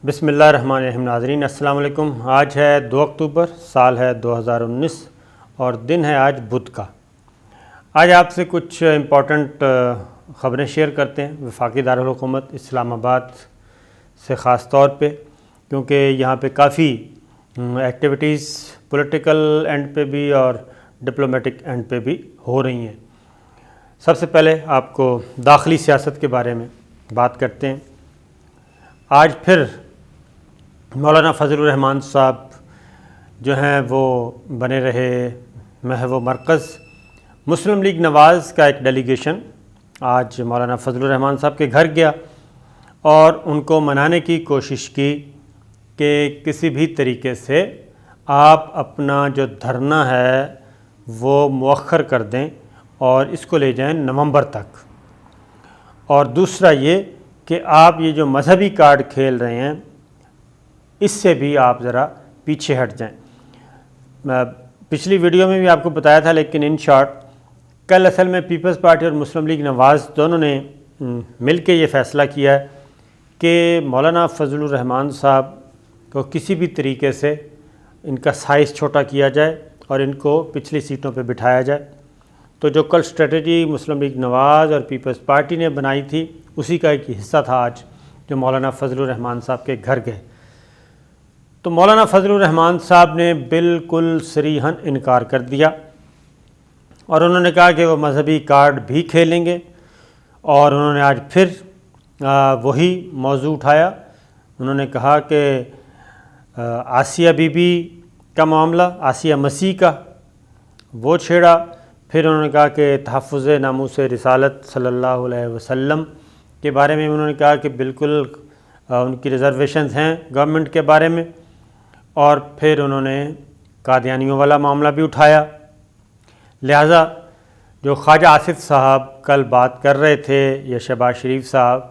بسم اللہ الرحمن الرحیم۔ ناظرین السلام علیکم۔ آج ہے 2 اکتوبر، سال ہے 2019 اور دن ہے آج بدھ کا۔ آج آپ سے کچھ امپورٹنٹ خبریں شیئر کرتے ہیں وفاقی دارالحکومت اسلام آباد سے، خاص طور پہ کیونکہ یہاں پہ کافی ایکٹیویٹیز پولیٹیکل اینڈ پہ بھی اور ڈپلومیٹک اینڈ پہ بھی ہو رہی ہیں۔ سب سے پہلے آپ کو داخلی سیاست کے بارے میں بات کرتے ہیں۔ آج پھر مولانا فضل الرحمان صاحب جو ہیں وہ بنے رہے محو و مرکز۔ مسلم لیگ نواز کا ایک ڈیلیگیشن آج مولانا فضل الرحمان صاحب کے گھر گیا اور ان کو منانے کی کوشش کی کہ کسی بھی طریقے سے آپ اپنا جو دھرنا ہے وہ مؤخر کر دیں اور اس کو لے جائیں نومبر تک، اور دوسرا یہ کہ آپ یہ جو مذہبی کارڈ کھیل رہے ہیں اس سے بھی آپ ذرا پیچھے ہٹ جائیں۔ میں پچھلی ویڈیو میں بھی آپ کو بتایا تھا، لیکن ان شارٹ کل اصل میں پیپلز پارٹی اور مسلم لیگ نواز دونوں نے مل کے یہ فیصلہ کیا ہے کہ مولانا فضل الرحمان صاحب کو کسی بھی طریقے سے ان کا سائز چھوٹا کیا جائے اور ان کو پچھلی سیٹوں پہ بٹھایا جائے۔ تو جو کل اسٹریٹجی مسلم لیگ نواز اور پیپلز پارٹی نے بنائی تھی اسی کا ایک حصہ تھا آج جو مولانا فضل الرحمان صاحب کے گھر گئے۔ تو مولانا فضل الرحمان صاحب نے بالکل صریحاً انکار کر دیا اور انہوں نے کہا کہ وہ مذہبی کارڈ بھی کھیلیں گے، اور انہوں نے آج پھر وہی موضوع اٹھایا۔ انہوں نے کہا کہ آسیہ بی بی کا معاملہ، آسیہ مسیح کا، وہ چھیڑا۔ پھر انہوں نے کہا کہ تحفظ ناموس رسالت صلی اللہ علیہ وسلم کے بارے میں انہوں نے کہا کہ بالکل ان کی ریزرویشنز ہیں گورنمنٹ کے بارے میں، اور پھر انہوں نے قادیانیوں والا معاملہ بھی اٹھایا۔ لہٰذا جو خواجہ آصف صاحب کل بات کر رہے تھے یا شہباز شریف صاحب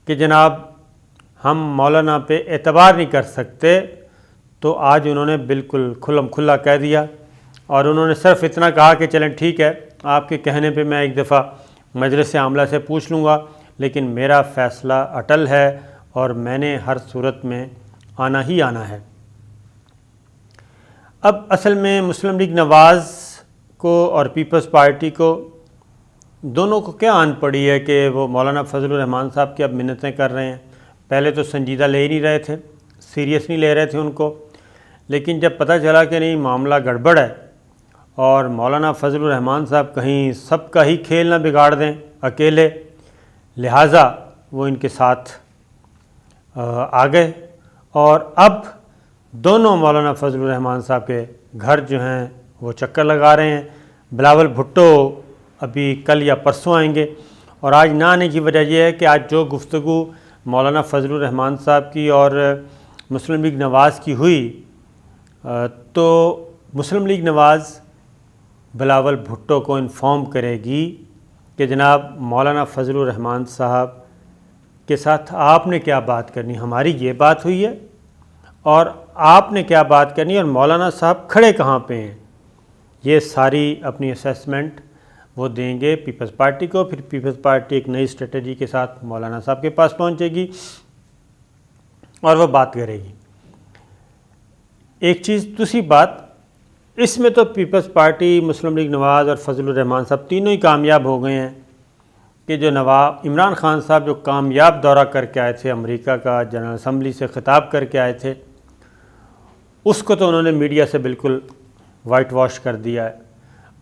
کہ جناب ہم مولانا پہ اعتبار نہیں کر سکتے، تو آج انہوں نے بالکل کھلم کھلا کہہ دیا، اور انہوں نے صرف اتنا کہا کہ چلیں ٹھیک ہے، آپ کے کہنے پہ میں ایک دفعہ مجلس عاملہ سے پوچھ لوں گا، لیکن میرا فیصلہ اٹل ہے اور میں نے ہر صورت میں آنا ہی آنا ہے۔ اب اصل میں مسلم لیگ نواز کو اور پیپلز پارٹی کو دونوں کو کیا آن پڑی ہے کہ وہ مولانا فضل الرحمان صاحب کی اب منتیں کر رہے ہیں۔ پہلے تو سنجیدہ لے ہی نہیں رہے تھے، سیریس نہیں لے رہے تھے ان کو، لیکن جب پتہ چلا کہ نہیں معاملہ گڑبڑ ہے اور مولانا فضل الرحمان صاحب کہیں سب کا ہی کھیل نہ بگاڑ دیں اکیلے، لہٰذا وہ ان کے ساتھ آ گئے، اور اب دونوں مولانا فضل الرحمان صاحب کے گھر جو ہیں وہ چکر لگا رہے ہیں۔ بلاول بھٹو ابھی کل یا پرسوں آئیں گے، اور آج نہ آنے کی وجہ یہ ہے کہ آج جو گفتگو مولانا فضل الرحمان صاحب کی اور مسلم لیگ نواز کی ہوئی، تو مسلم لیگ نواز بلاول بھٹو کو انفارم کرے گی کہ جناب مولانا فضل الرحمان صاحب کے ساتھ آپ نے کیا بات کرنی، ہماری یہ بات ہوئی ہے اور آپ نے کیا بات کرنی، اور مولانا صاحب کھڑے کہاں پہ ہیں۔ یہ ساری اپنی اسیسمنٹ وہ دیں گے پیپلز پارٹی کو، پھر پیپلز پارٹی ایک نئی اسٹریٹجی کے ساتھ مولانا صاحب کے پاس پہنچے گی اور وہ بات کرے گی۔ ایک چیز دوسری بات، اس میں تو پیپلز پارٹی، مسلم لیگ نواز اور فضل الرحمان صاحب تینوں ہی کامیاب ہو گئے ہیں کہ جو نواب عمران خان صاحب جو کامیاب دورہ کر کے آئے تھے امریکہ کا، جنرل اسمبلی سے خطاب کر کے آئے تھے، اس کو تو انہوں نے میڈیا سے بالکل وائٹ واش کر دیا ہے،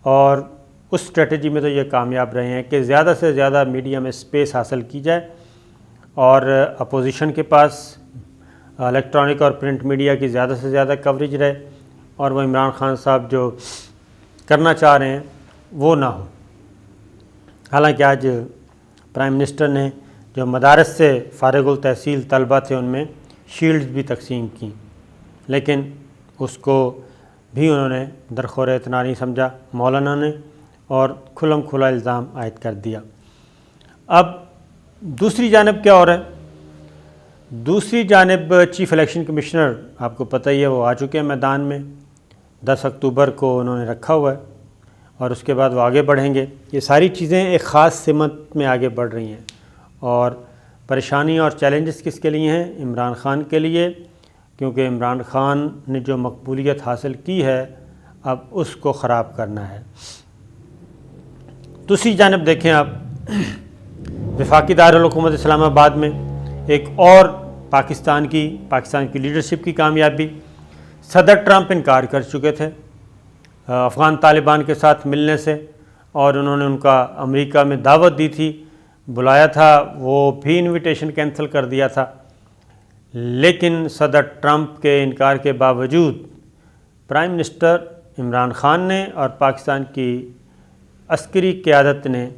اور اس اسٹریٹجی میں تو یہ کامیاب رہے ہیں کہ زیادہ سے زیادہ میڈیا میں اسپیس حاصل کی جائے اور اپوزیشن کے پاس الیکٹرانک اور پرنٹ میڈیا کی زیادہ سے زیادہ کوریج رہے، اور وہ عمران خان صاحب جو کرنا چاہ رہے ہیں وہ نہ ہو۔ حالانکہ آج پرائم منسٹر نے جو مدارس سے فارغ التحصیل طلبہ تھے ان میں شیلڈز بھی تقسیم کیں، لیکن اس کو بھی انہوں نے درخور اعتنا نہیں سمجھا مولانا نے، اور کھلم کھلا الزام عائد کر دیا۔ اب دوسری جانب کیا ہو رہا ہے؟ دوسری جانب چیف الیکشن کمشنر آپ کو پتہ ہی ہے وہ آ چکے ہیں میدان میں، 10 اکتوبر کو انہوں نے رکھا ہوا ہے، اور اس کے بعد وہ آگے بڑھیں گے۔ یہ ساری چیزیں ایک خاص سمت میں آگے بڑھ رہی ہیں، اور پریشانی اور چیلنجز کس کے لیے ہیں؟ عمران خان کے لیے، کیونکہ عمران خان نے جو مقبولیت حاصل کی ہے اب اس کو خراب کرنا ہے۔ دوسری جانب دیکھیں آپ وفاقی دارالحکومت اسلام آباد میں ایک اور پاکستان کی لیڈرشپ کی کامیابی۔ صدر ٹرمپ انکار کر چکے تھے افغان طالبان کے ساتھ ملنے سے، اور انہوں نے ان کا امریکہ میں دعوت دی تھی، بلایا تھا، وہ بھی انویٹیشن کینسل کر دیا تھا۔ لیکن صدر ٹرمپ کے انکار کے باوجود پرائم منسٹر عمران خان نے اور پاکستان کی عسکری قیادت نے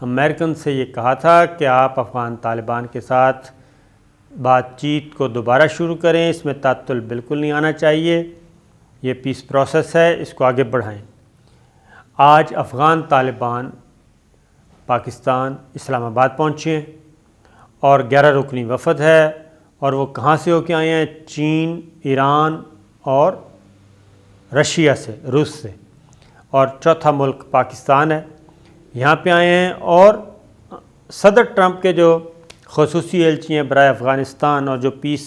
امریکن سے یہ کہا تھا کہ آپ افغان طالبان کے ساتھ بات چیت کو دوبارہ شروع کریں، اس میں تعطل بالکل نہیں آنا چاہیے، یہ پیس پروسیس ہے، اس کو آگے بڑھائیں۔ آج افغان طالبان پاکستان اسلام آباد پہنچے ہیں اور 11 رکنی وفد ہے، اور وہ کہاں سے ہو کے آئے ہیں؟ چین، ایران اور رشیا سے، روس سے، اور چوتھا ملک پاکستان ہے، یہاں پہ آئے ہیں۔ اور صدر ٹرمپ کے جو خصوصی ایلچی ہیں برائے افغانستان اور جو پیس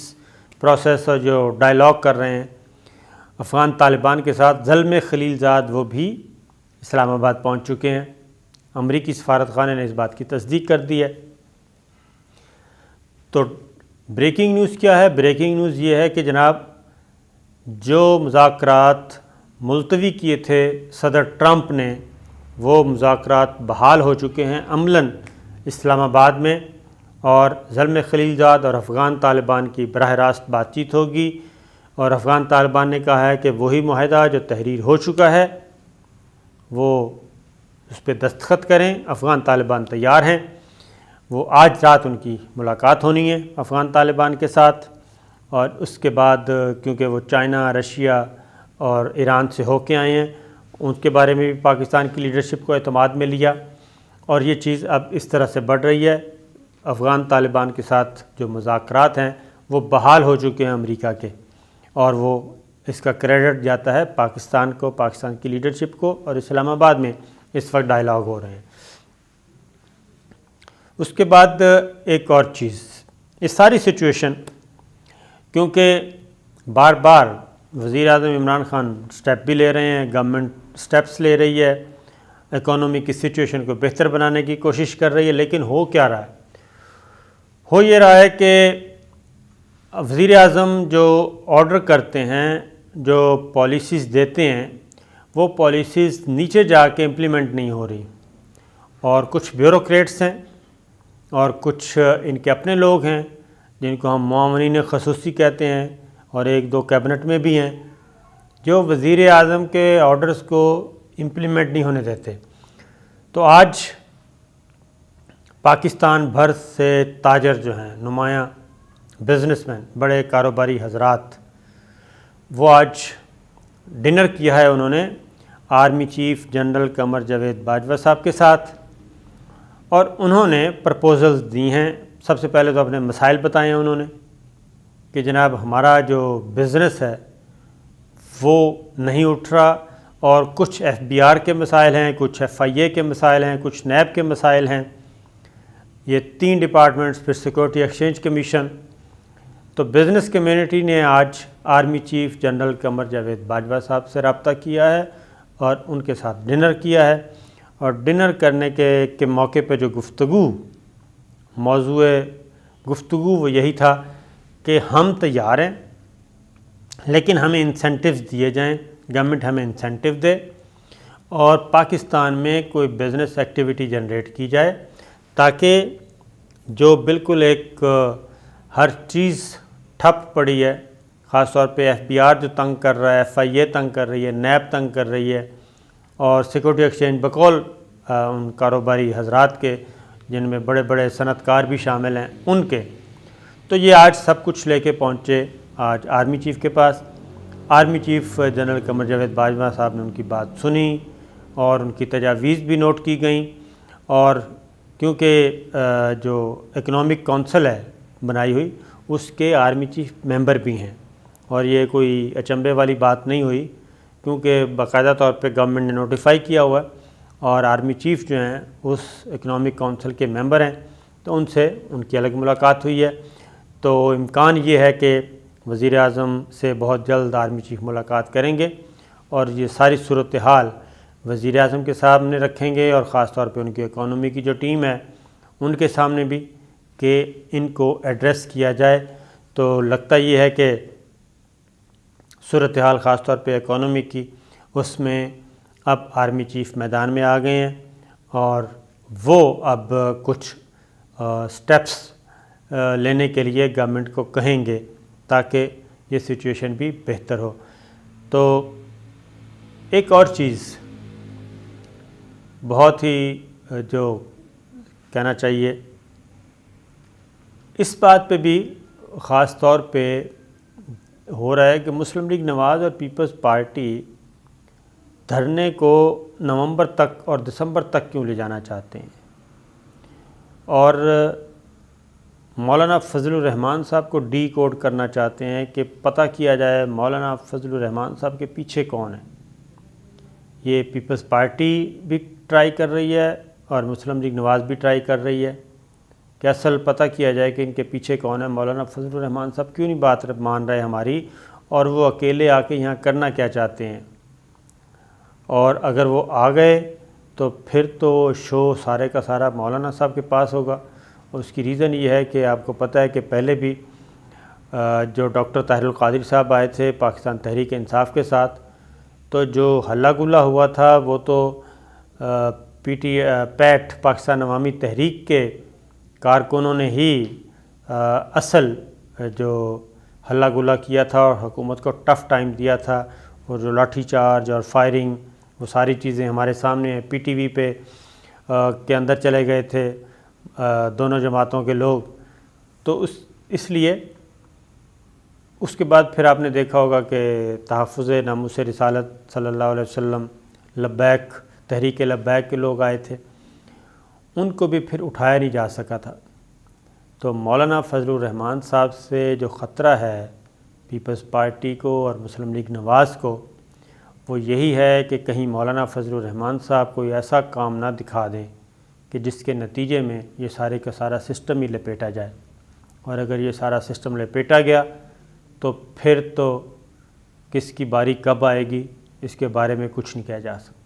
پروسیس اور جو ڈائلاگ کر رہے ہیں افغان طالبان کے ساتھ، زلمے خلیل زاد، وہ بھی اسلام آباد پہنچ چکے ہیں۔ امریکی سفارت خانے نے اس بات کی تصدیق کر دی ہے۔ تو بریکنگ نیوز کیا ہے؟ بریکنگ نیوز یہ ہے کہ جناب جو مذاکرات ملتوی کیے تھے صدر ٹرمپ نے، وہ مذاکرات بحال ہو چکے ہیں عملاً اسلام آباد میں، اور زلمے خلیل زاد اور افغان طالبان کی براہ راست بات چیت ہوگی، اور افغان طالبان نے کہا ہے کہ وہی معاہدہ جو تحریر ہو چکا ہے وہ اس پہ دستخط کریں۔ افغان طالبان تیار ہیں، وہ آج رات ان کی ملاقات ہونی ہے افغان طالبان کے ساتھ، اور اس کے بعد کیونکہ وہ چائنا، رشیا اور ایران سے ہو کے آئے ہیں، ان کے بارے میں بھی پاکستان کی لیڈرشپ کو اعتماد میں لیا، اور یہ چیز اب اس طرح سے بڑھ رہی ہے۔ افغان طالبان کے ساتھ جو مذاکرات ہیں وہ بحال ہو چکے ہیں امریکہ کے، اور وہ اس کا کریڈٹ جاتا ہے پاکستان کو، پاکستان کی لیڈرشپ کو، اور اسلام آباد میں اس وقت ڈائلاگ ہو رہے ہیں۔ اس کے بعد ایک اور چیز، اس ساری سچویشن کیونکہ بار بار وزیر اعظم عمران خان سٹیپ بھی لے رہے ہیں، گورنمنٹ سٹیپس لے رہی ہے، اکانومی کی سچویشن کو بہتر بنانے کی کوشش کر رہی ہے، لیکن ہو کیا رہا ہے؟ ہو یہ رہا ہے کہ وزیر اعظم جو آرڈر کرتے ہیں، جو پالیسیز دیتے ہیں، وہ پالیسیز نیچے جا کے امپلیمنٹ نہیں ہو رہی، اور کچھ بیوروکریٹس ہیں اور کچھ ان کے اپنے لوگ ہیں جن کو ہم معاونین خصوصی کہتے ہیں، اور ایک دو کیبنٹ میں بھی ہیں، جو وزیر اعظم کے آرڈرز کو امپلیمنٹ نہیں ہونے دیتے۔ تو آج پاکستان بھر سے تاجر جو ہیں، نمایاں بزنس مین، بڑے کاروباری حضرات، وہ آج ڈنر کیا ہے انہوں نے army chief general Qamar Javed Bajwa صاحب کے ساتھ، اور انہوں نے پرپوزلز دی ہیں۔ سب سے پہلے تو اپنے مسائل بتائے ہیں انہوں نے کہ جناب ہمارا جو بزنس ہے وہ نہیں اٹھ رہا، اور کچھ ایف بی آر کے مسائل ہیں، کچھ ایف آئی اے کے مسائل ہیں، کچھ نیب کے مسائل ہیں، یہ 3 ڈپارٹمنٹس، پھر سیکورٹی ایکسچینج کمیشن۔ تو بزنس کمیونٹی نے آج army chief general Qamar Javed Bajwa صاحب سے رابطہ کیا ہے اور ان کے ساتھ ڈنر کیا ہے، اور ڈنر کرنے کے موقع پہ جو موضوع گفتگو وہ یہی تھا کہ ہم تیار ہیں، لیکن ہمیں انسینٹیوز دیے جائیں، گورنمنٹ ہمیں انسینٹیو دے، اور پاکستان میں کوئی بزنس ایکٹیویٹی جنریٹ کی جائے تاکہ جو بالکل ایک ہر چیز ٹھپ پڑی ہے، خاص طور پہ ایف بی آر جو تنگ کر رہا ہے، ایف آئی اے تنگ کر رہی ہے، نیب تنگ کر رہی ہے، اور سیکورٹی ایکسچینج بقول ان کاروباری حضرات کے جن میں بڑے بڑے صنعت کار بھی شامل ہیں ان کے، تو یہ آج سب کچھ لے کے پہنچے آج آرمی چیف کے پاس۔ Army chief general Qamar Javed Bajwa صاحب نے ان کی بات سنی اور ان کی تجاویز بھی نوٹ کی گئیں، اور کیونکہ جو اکنامک کونسل ہے بنائی ہوئی اس کے آرمی چیف ممبر بھی ہیں، اور یہ کوئی اچنبے والی بات نہیں ہوئی کیونکہ باقاعدہ طور پہ گورنمنٹ نے نوٹیفائی کیا ہوا ہے، اور آرمی چیف جو ہیں اس اکنامک کونسل کے ممبر ہیں، تو ان سے ان کی الگ ملاقات ہوئی ہے۔ تو امکان یہ ہے کہ وزیر اعظم سے بہت جلد آرمی چیف ملاقات کریں گے اور یہ ساری صورتحال وزیر اعظم کے سامنے رکھیں گے، اور خاص طور پہ ان کی اکانومی کی جو ٹیم ہے ان کے سامنے بھی، کہ ان کو ایڈریس کیا جائے۔ تو لگتا یہ ہے کہ صورتحال خاص طور پہ اکانومی کی، اس میں اب آرمی چیف میدان میں آ گئے ہیں، اور وہ اب کچھ سٹیپس لینے کے لیے گورنمنٹ کو کہیں گے تاکہ یہ سچویشن بھی بہتر ہو۔ تو ایک اور چیز بہت ہی جو کہنا چاہیے، اس بات پہ بھی خاص طور پہ ہو رہا ہے کہ مسلم لیگ نواز اور پیپلز پارٹی دھرنے کو نومبر تک اور دسمبر تک کیوں لے جانا چاہتے ہیں، اور مولانا فضل الرحمان صاحب کو ڈی کوڈ کرنا چاہتے ہیں کہ پتہ کیا جائے مولانا فضل الرحمان صاحب کے پیچھے کون ہے۔ یہ پیپلز پارٹی بھی ٹرائی کر رہی ہے اور مسلم لیگ نواز بھی ٹرائی کر رہی ہے کہ اصل پتہ کیا جائے کہ ان کے پیچھے کون ہے، مولانا فضل الرحمان صاحب کیوں نہیں بات مان رہے ہماری، اور وہ اکیلے آ کے یہاں کرنا کیا چاہتے ہیں۔ اور اگر وہ آ گئے تو پھر تو شو سارے کا سارا مولانا صاحب کے پاس ہوگا۔ اس کی ریزن یہ ہے کہ آپ کو پتہ ہے کہ پہلے بھی جو ڈاکٹر طاہر القادری صاحب آئے تھے پاکستان تحریک انصاف کے ساتھ، تو جو ہلہ گلا ہوا تھا وہ تو پیٹ پاکستان عوامی تحریک کے کارکنوں نے ہی اصل جو ہلہ گلا کیا تھا اور حکومت کو ٹف ٹائم دیا تھا، اور جو لاٹھی چارج اور فائرنگ وہ ساری چیزیں ہمارے سامنے ہیں۔ پی ٹی وی پہ کے اندر چلے گئے تھے دونوں جماعتوں کے لوگ۔ تو اس لیے اس کے بعد پھر آپ نے دیکھا ہوگا کہ تحفظ ناموس رسالت صلی اللہ علیہ وسلم، لبیک تحریک لبیک کے لوگ آئے تھے، ان کو بھی پھر اٹھایا نہیں جا سکا تھا۔ تو مولانا فضل الرحمان صاحب سے جو خطرہ ہے پیپلز پارٹی کو اور مسلم لیگ نواز کو، وہ یہی ہے کہ کہیں مولانا فضل الرحمان صاحب کوئی ایسا کام نہ دکھا دیں کہ جس کے نتیجے میں یہ سارے کا سارا سسٹم ہی لپیٹا جائے، اور اگر یہ سارا سسٹم لپیٹا گیا تو پھر تو کس کی باری کب آئے گی اس کے بارے میں کچھ نہیں کہا جا سکتا۔